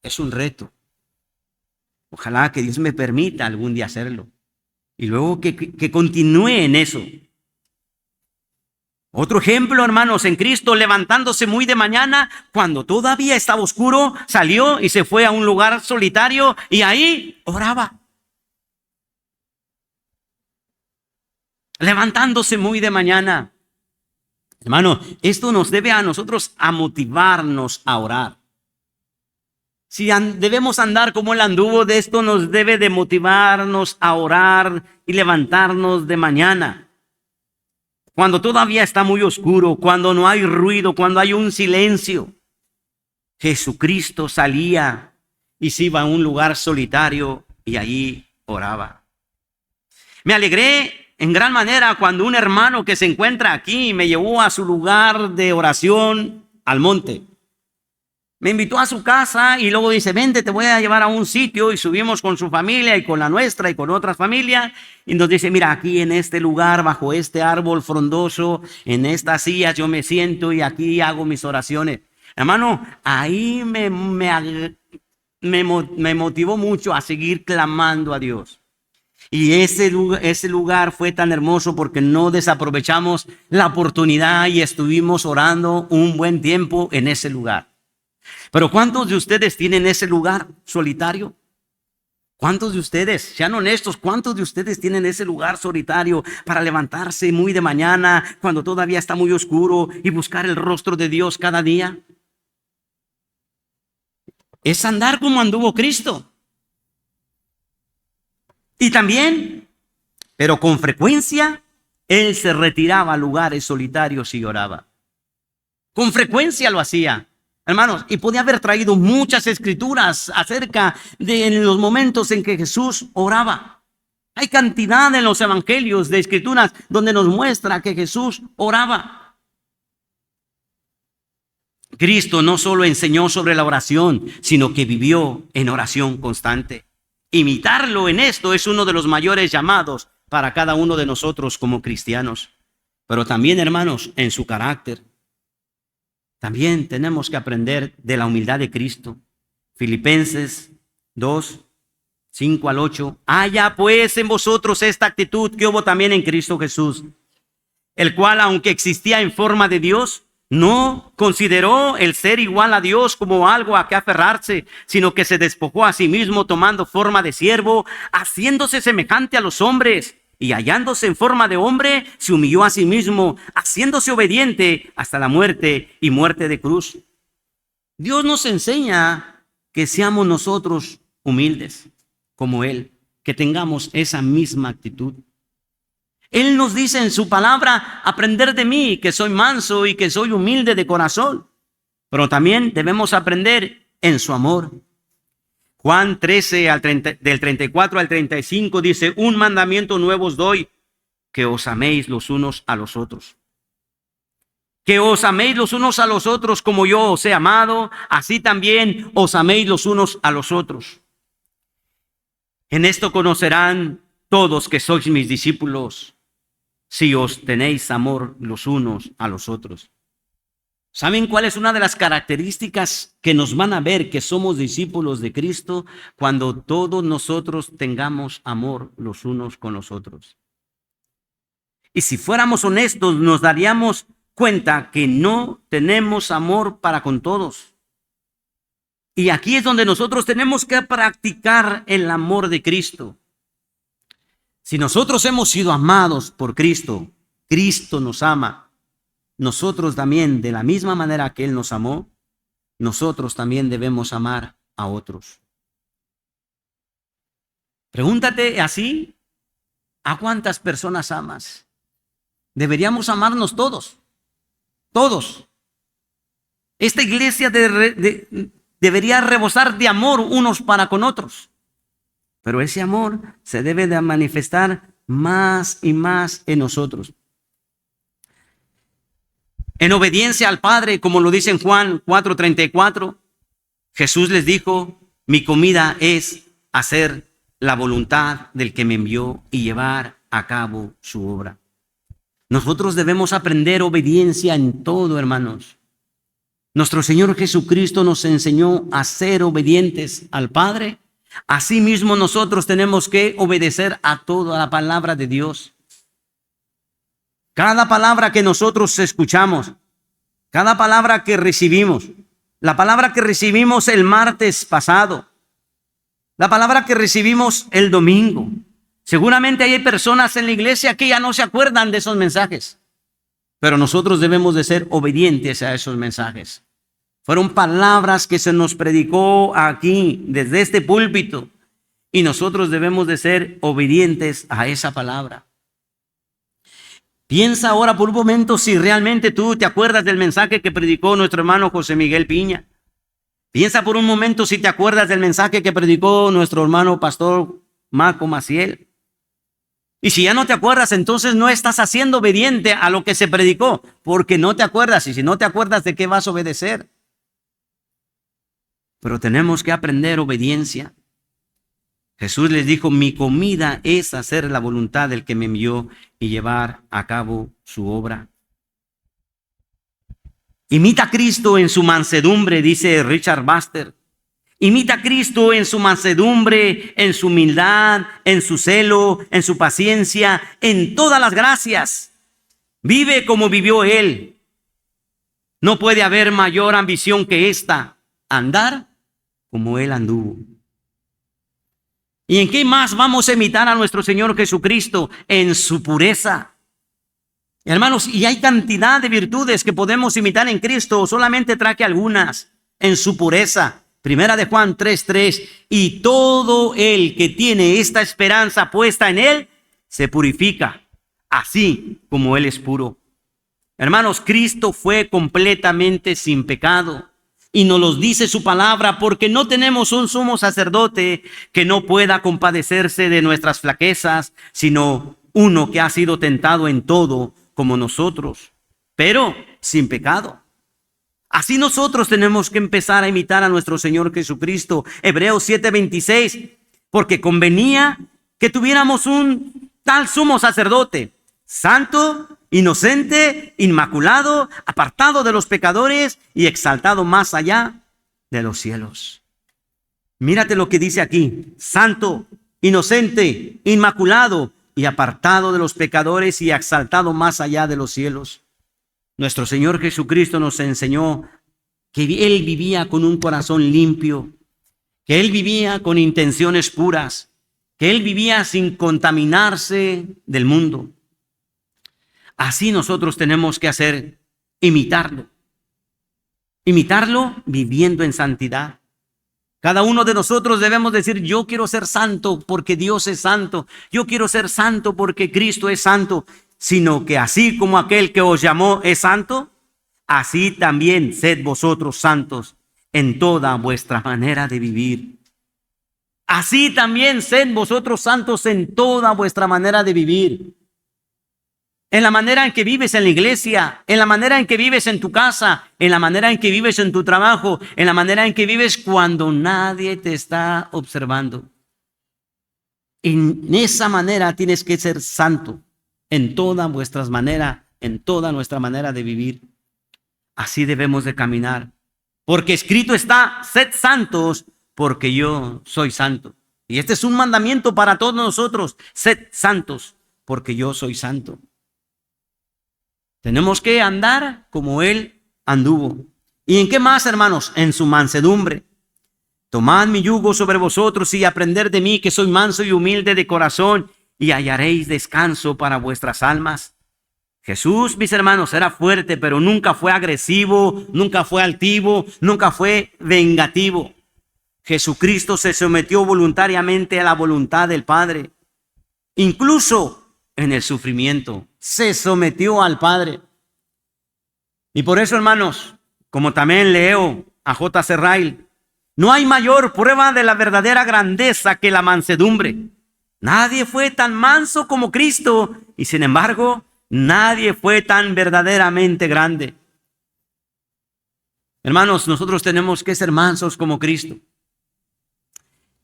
es un reto. Ojalá que Dios me permita algún día hacerlo. Y luego que continúe en eso. Otro ejemplo, hermanos, en Cristo, levantándose muy de mañana, cuando todavía estaba oscuro, salió y se fue a un lugar solitario y ahí oraba. Levantándose muy de mañana. Hermano, esto nos debe a nosotros a motivarnos a orar. Si debemos andar como Él anduvo, de esto nos debe de motivarnos a orar y levantarnos de mañana. Cuando todavía está muy oscuro, cuando no hay ruido, cuando hay un silencio. Jesucristo salía y se iba a un lugar solitario y allí oraba. Me alegré en gran manera cuando un hermano que se encuentra aquí me llevó a su lugar de oración al monte. Me invitó a su casa y luego dice, vente, te voy a llevar a un sitio, y subimos con su familia y con la nuestra y con otras familias, y nos dice, mira, aquí en este lugar, bajo este árbol frondoso, en estas sillas yo me siento y aquí hago mis oraciones. Hermano, ahí me motivó mucho a seguir clamando a Dios. Y ese lugar fue tan hermoso porque no desaprovechamos la oportunidad y estuvimos orando un buen tiempo en ese lugar. Pero ¿cuántos de ustedes tienen ese lugar solitario? ¿Cuántos de ustedes, sean honestos, cuántos de ustedes tienen ese lugar solitario para levantarse muy de mañana cuando todavía está muy oscuro y buscar el rostro de Dios cada día? Es andar como anduvo Cristo. Y también, pero con frecuencia, Él se retiraba a lugares solitarios y oraba. Con frecuencia lo hacía. Hermanos, y podía haber traído muchas escrituras acerca de los momentos en que Jesús oraba. Hay cantidad en los evangelios de escrituras donde nos muestra que Jesús oraba. Cristo no solo enseñó sobre la oración, sino que vivió en oración constante. Imitarlo en esto es uno de los mayores llamados para cada uno de nosotros como cristianos. Pero también, hermanos, en su carácter. También tenemos que aprender de la humildad de Cristo. Filipenses 2, 5 al 8. Haya pues en vosotros esta actitud que hubo también en Cristo Jesús, el cual, aunque existía en forma de Dios, no consideró el ser igual a Dios como algo a que aferrarse, sino que se despojó a sí mismo tomando forma de siervo, haciéndose semejante a los hombres. Y hallándose en forma de hombre, se humilló a sí mismo, haciéndose obediente hasta la muerte y muerte de cruz. Dios nos enseña que seamos nosotros humildes como Él, que tengamos esa misma actitud. Él nos dice en su palabra, aprender de mí, que soy manso y que soy humilde de corazón. Pero también debemos aprender en su amor. Juan 13, del 34 al 35 dice, un mandamiento nuevo os doy, que os améis los unos a los otros. Que os améis los unos a los otros como yo os he amado, así también os améis los unos a los otros. En esto conocerán todos que sois mis discípulos, si os tenéis amor los unos a los otros. ¿Saben cuál es una de las características que nos van a ver que somos discípulos de Cristo? Cuando todos nosotros tengamos amor los unos con los otros. Y si fuéramos honestos, nos daríamos cuenta que no tenemos amor para con todos. Y aquí es donde nosotros tenemos que practicar el amor de Cristo. Si nosotros hemos sido amados por Cristo, Cristo nos ama. Nosotros también, de la misma manera que Él nos amó, nosotros también debemos amar a otros. Pregúntate así, ¿a cuántas personas amas? Deberíamos amarnos todos, todos. Esta iglesia debería rebosar de amor unos para con otros. Pero ese amor se debe de manifestar más y más en nosotros. En obediencia al Padre, como lo dice en Juan 4:34, Jesús les dijo, mi comida es hacer la voluntad del que me envió y llevar a cabo su obra. Nosotros debemos aprender obediencia en todo, hermanos. Nuestro Señor Jesucristo nos enseñó a ser obedientes al Padre. Asimismo, nosotros tenemos que obedecer a toda la palabra de Dios. Cada palabra que nosotros escuchamos, cada palabra que recibimos, la palabra que recibimos el martes pasado, la palabra que recibimos el domingo. Seguramente hay personas en la iglesia que ya no se acuerdan de esos mensajes, pero nosotros debemos de ser obedientes a esos mensajes. Fueron palabras que se nos predicó aquí, desde este púlpito, y nosotros debemos de ser obedientes a esa palabra. Piensa ahora por un momento si realmente tú te acuerdas del mensaje que predicó nuestro hermano José Miguel Piña. Piensa por un momento si te acuerdas del mensaje que predicó nuestro hermano pastor Marco Maciel. Y si ya no te acuerdas, entonces no estás haciendo obediente a lo que se predicó, porque no te acuerdas. Y si no te acuerdas, ¿de qué vas a obedecer? Pero tenemos que aprender obediencia. Jesús les dijo, mi comida es hacer la voluntad del que me envió y llevar a cabo su obra. Imita a Cristo en su mansedumbre, dice Richard Baxter. Imita a Cristo en su mansedumbre, en su humildad, en su celo, en su paciencia, en todas las gracias. Vive como vivió Él. No puede haber mayor ambición que esta, andar como Él anduvo. ¿Y en qué más vamos a imitar a nuestro Señor Jesucristo? En su pureza. Hermanos, y hay cantidad de virtudes que podemos imitar en Cristo, solamente traje algunas. En su pureza. Primera de Juan 3:3, y todo el que tiene esta esperanza puesta en Él, se purifica, así como Él es puro. Hermanos, Cristo fue completamente sin pecado. Y nos lo dice su palabra, porque no tenemos un sumo sacerdote que no pueda compadecerse de nuestras flaquezas, sino uno que ha sido tentado en todo como nosotros, pero sin pecado. Así nosotros tenemos que empezar a imitar a nuestro Señor Jesucristo. Hebreos 7:26, porque convenía que tuviéramos un tal sumo sacerdote, santo, inocente, inmaculado, apartado de los pecadores y exaltado más allá de los cielos. Mírate lo que dice aquí, santo, inocente, inmaculado y apartado de los pecadores y exaltado más allá de los cielos. Nuestro Señor Jesucristo nos enseñó que Él vivía con un corazón limpio, que Él vivía con intenciones puras, que Él vivía sin contaminarse del mundo. Así nosotros tenemos que hacer, imitarlo. Imitarlo viviendo en santidad. Cada uno de nosotros debemos decir, yo quiero ser santo porque Dios es santo. Yo quiero ser santo porque Cristo es santo. Sino que así como aquel que os llamó es santo, así también sed vosotros santos en toda vuestra manera de vivir. Así también sed vosotros santos en toda vuestra manera de vivir. En la manera en que vives en la iglesia, en la manera en que vives en tu casa, en la manera en que vives en tu trabajo, en la manera en que vives cuando nadie te está observando. En esa manera tienes que ser santo en toda vuestra manera, en toda nuestra manera de vivir. Así debemos de caminar. Porque escrito está, sed santos, porque yo soy santo. Y este es un mandamiento para todos nosotros, sed santos, porque yo soy santo. Tenemos que andar como Él anduvo. ¿Y en qué más, hermanos? En su mansedumbre. Tomad mi yugo sobre vosotros y aprended de mí, que soy manso y humilde de corazón, y hallaréis descanso para vuestras almas. Jesús, mis hermanos, era fuerte, pero nunca fue agresivo, nunca fue altivo, nunca fue vengativo. Jesucristo se sometió voluntariamente a la voluntad del Padre. Incluso en el sufrimiento, se sometió al Padre. Y por eso, hermanos, como también leo a J.C. Ryle, no hay mayor prueba de la verdadera grandeza que la mansedumbre. Nadie fue tan manso como Cristo, y sin embargo, nadie fue tan verdaderamente grande. Hermanos, nosotros tenemos que ser mansos como Cristo.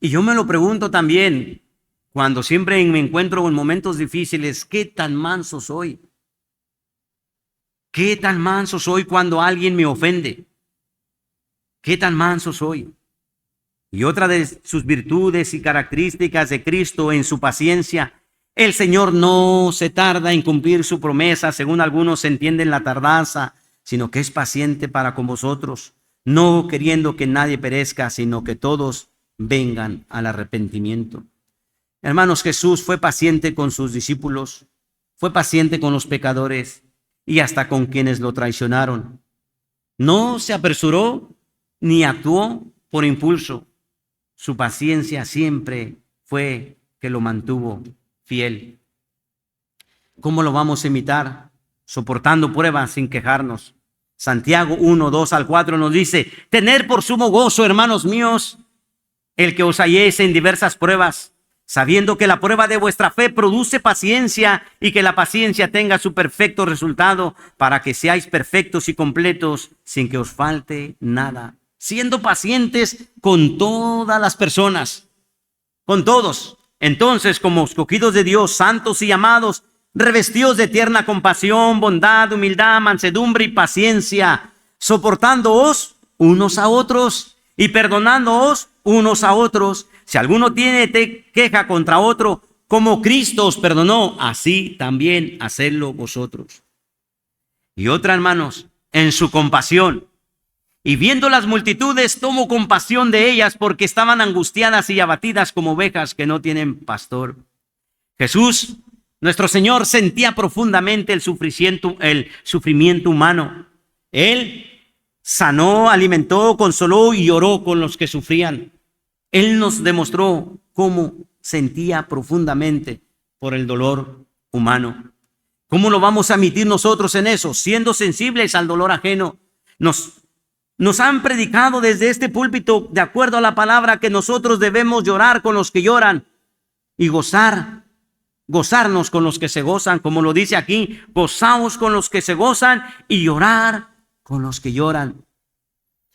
Y yo me lo pregunto también, cuando siempre me encuentro en momentos difíciles, ¿qué tan manso soy? ¿Qué tan manso soy cuando alguien me ofende? ¿Qué tan manso soy? Y otra de sus virtudes y características de Cristo en su paciencia, el Señor no se tarda en cumplir su promesa, según algunos entienden la tardanza, sino que es paciente para con vosotros, no queriendo que nadie perezca, sino que todos vengan al arrepentimiento. Hermanos, Jesús fue paciente con sus discípulos, fue paciente con los pecadores y hasta con quienes lo traicionaron. No se apresuró ni actuó por impulso. Su paciencia siempre fue que lo mantuvo fiel. ¿Cómo lo vamos a imitar? Soportando pruebas sin quejarnos. Santiago 1:2-4 nos dice: tener por sumo gozo, hermanos míos, el que os halléis en diversas pruebas, sabiendo que la prueba de vuestra fe produce paciencia, y que la paciencia tenga su perfecto resultado, para que seáis perfectos y completos, sin que os falte nada. Siendo pacientes con todas las personas, con todos. Entonces, como escogidos de Dios, santos y amados, revestidos de tierna compasión, bondad, humildad, mansedumbre y paciencia, soportándoos unos a otros y perdonándoos unos a otros. Si alguno tiene queja contra otro, como Cristo os perdonó, así también hacedlo vosotros. Y otra, hermanos, en su compasión. Y viendo las multitudes, tomó compasión de ellas, porque estaban angustiadas y abatidas como ovejas que no tienen pastor. Jesús, nuestro Señor, sentía profundamente el sufrimiento humano. Él sanó, alimentó, consoló y lloró con los que sufrían. Él nos demostró cómo sentía profundamente por el dolor humano. ¿Cómo lo vamos a admitir nosotros en eso? Siendo sensibles al dolor ajeno. Nos han predicado desde este púlpito, de acuerdo a la palabra, que nosotros debemos llorar con los que lloran y gozarnos con los que se gozan, como lo dice aquí: gozaos con los que se gozan y llorar con los que lloran.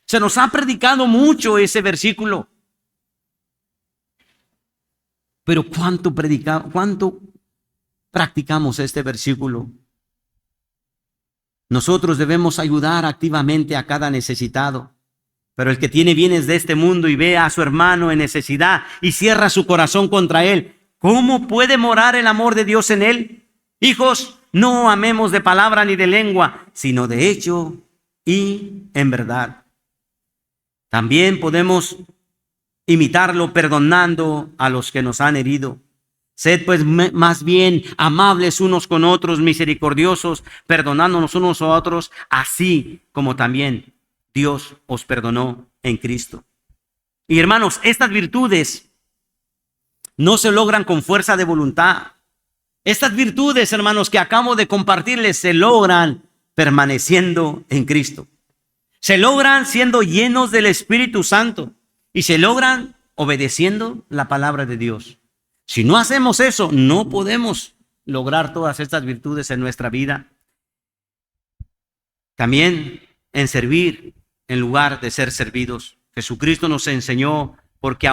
Se nos ha predicado mucho ese versículo. Pero ¿cuánto practicamos este versículo? Nosotros debemos ayudar activamente a cada necesitado. Pero el que tiene bienes de este mundo y ve a su hermano en necesidad y cierra su corazón contra él, ¿cómo puede morar el amor de Dios en él? Hijos, no amemos de palabra ni de lengua, sino de hecho y en verdad. También podemos imitarlo perdonando a los que nos han herido. Sed pues más bien amables unos con otros, misericordiosos, perdonándonos unos a otros, así como también Dios os perdonó en Cristo. Y hermanos, estas virtudes no se logran con fuerza de voluntad. Estas virtudes, hermanos, que acabo de compartirles, se logran permaneciendo en Cristo. Se logran siendo llenos del Espíritu Santo y se logran obedeciendo la palabra de Dios. Si no hacemos eso, no podemos lograr todas estas virtudes en nuestra vida. También en servir en lugar de ser servidos. Jesucristo nos enseñó, porque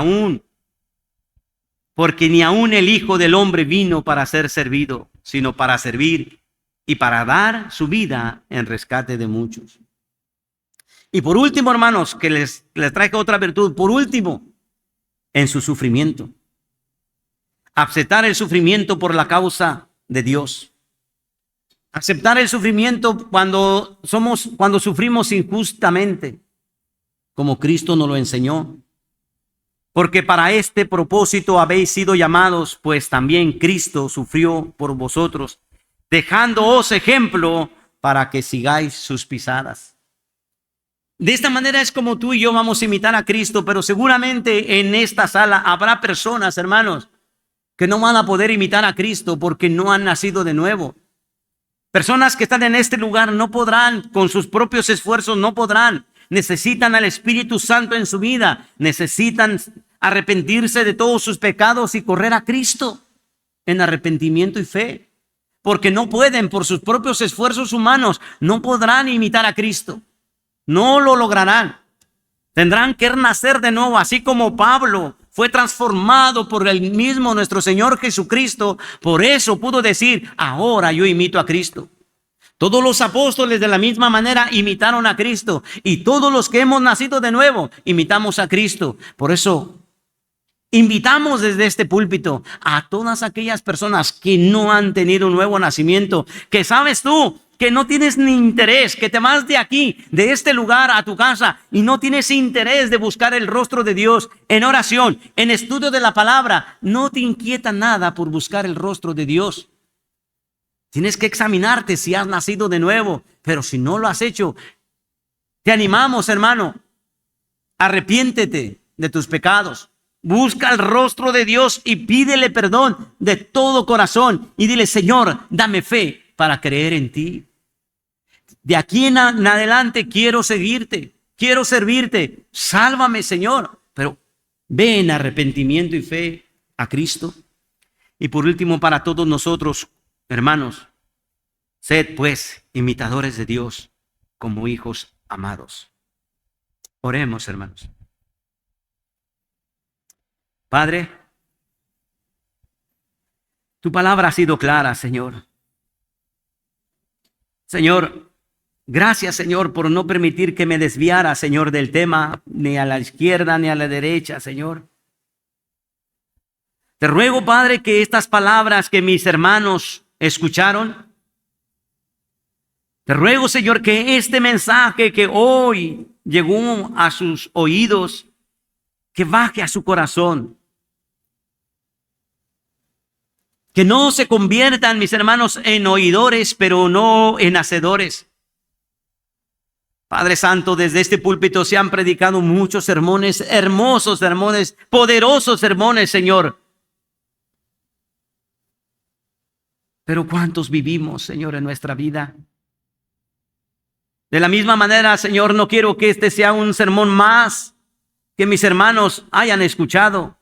ni aún el Hijo del Hombre vino para ser servido, sino para servir y para dar su vida en rescate de muchos. Y por último, hermanos, que les traigo otra virtud. Por último, en su sufrimiento. Aceptar el sufrimiento por la causa de Dios. Aceptar el sufrimiento cuando sufrimos injustamente, como Cristo nos lo enseñó. Porque para este propósito habéis sido llamados, pues también Cristo sufrió por vosotros, dejándoos ejemplo para que sigáis sus pisadas. De esta manera es como tú y yo vamos a imitar a Cristo, pero seguramente en esta sala habrá personas, hermanos, que no van a poder imitar a Cristo porque no han nacido de nuevo. Personas que están en este lugar no podrán, con sus propios esfuerzos no podrán. Necesitan al Espíritu Santo en su vida. Necesitan arrepentirse de todos sus pecados y correr a Cristo en arrepentimiento y fe. Porque no pueden, por sus propios esfuerzos humanos, no podrán imitar a Cristo. No lo lograrán. Tendrán que nacer de nuevo, así como Pablo fue transformado por el mismo nuestro Señor Jesucristo. Por eso pudo decir, ahora yo imito a Cristo. Todos los apóstoles de la misma manera imitaron a Cristo. Y todos los que hemos nacido de nuevo imitamos a Cristo. Por eso invitamos desde este púlpito a todas aquellas personas que no han tenido un nuevo nacimiento, que sabes tú que no tienes ni interés, que te vas de aquí, de este lugar a tu casa y no tienes interés de buscar el rostro de Dios en oración, en estudio de la palabra. No te inquieta nada por buscar el rostro de Dios. Tienes que examinarte si has nacido de nuevo, pero si no lo has hecho, te animamos, hermano, arrepiéntete de tus pecados. Busca el rostro de Dios y pídele perdón de todo corazón y dile, Señor, dame fe para creer en ti. De aquí en adelante quiero seguirte, quiero servirte. Sálvame, Señor. Pero ve en arrepentimiento y fe a Cristo. Y por último, para todos nosotros, hermanos, sed pues imitadores de Dios como hijos amados. Oremos, hermanos. Padre, tu palabra ha sido clara, Señor. Señor, gracias, Señor, por no permitir que me desviara, Señor, del tema, ni a la izquierda ni a la derecha, Señor. Te ruego, Padre, que estas palabras que mis hermanos escucharon, te ruego, Señor, que este mensaje que hoy llegó a sus oídos, que baje a su corazón. Que no se conviertan, mis hermanos, en oidores, pero no en hacedores. Padre Santo, desde este púlpito se han predicado muchos sermones, hermosos sermones, poderosos sermones, Señor. Pero ¿cuántos vivimos, Señor, en nuestra vida? De la misma manera, Señor, no quiero que este sea un sermón más que mis hermanos hayan escuchado.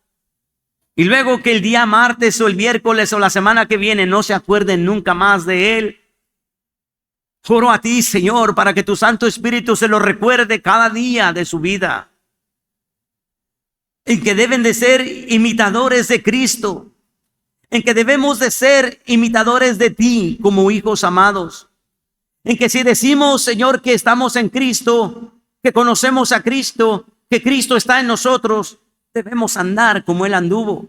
Y luego que el día martes o el miércoles o la semana que viene no se acuerden nunca más de él. Oro a ti, Señor, para que tu Santo Espíritu se lo recuerde cada día de su vida. En que deben de ser imitadores de Cristo. En que debemos de ser imitadores de ti como hijos amados. En que si decimos, Señor, que estamos en Cristo, que conocemos a Cristo, que Cristo está en nosotros, debemos andar como Él anduvo.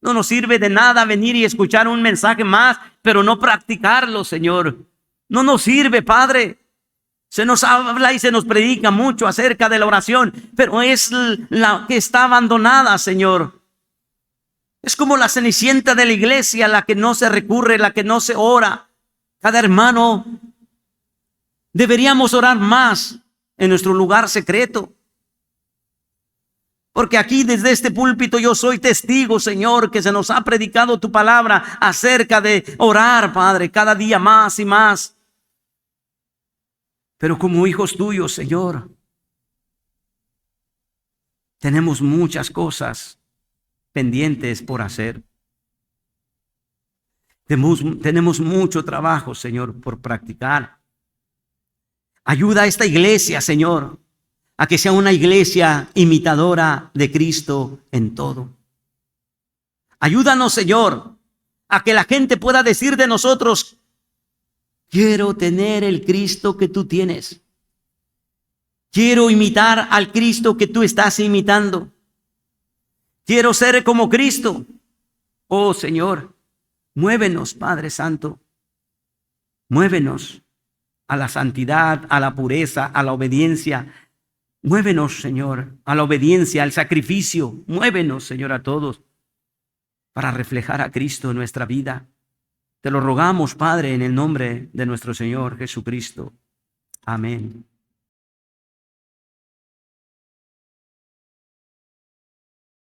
No nos sirve de nada venir y escuchar un mensaje más, pero no practicarlo, Señor. No nos sirve, Padre. Se nos habla y se nos predica mucho acerca de la oración, pero es la que está abandonada, Señor. Es como la cenicienta de la iglesia, la que no se recurre, la que no se ora. Cada hermano deberíamos orar más en nuestro lugar secreto. Porque aquí desde este púlpito yo soy testigo, Señor, que se nos ha predicado tu palabra acerca de orar, Padre, cada día más y más. Pero como hijos tuyos, Señor, tenemos muchas cosas pendientes por hacer. Tenemos mucho trabajo, Señor, por practicar. Ayuda a esta iglesia, Señor, a que sea una iglesia imitadora de Cristo en todo. Ayúdanos, Señor, a que la gente pueda decir de nosotros, quiero tener el Cristo que tú tienes. Quiero imitar al Cristo que tú estás imitando. Quiero ser como Cristo. Oh, Señor, muévenos, Padre Santo. Muévenos a la santidad, a la pureza, a la obediencia. Muévenos, Señor, a la obediencia, al sacrificio. Muévenos, Señor, a todos para reflejar a Cristo en nuestra vida. Te lo rogamos, Padre, en el nombre de nuestro Señor Jesucristo. Amén.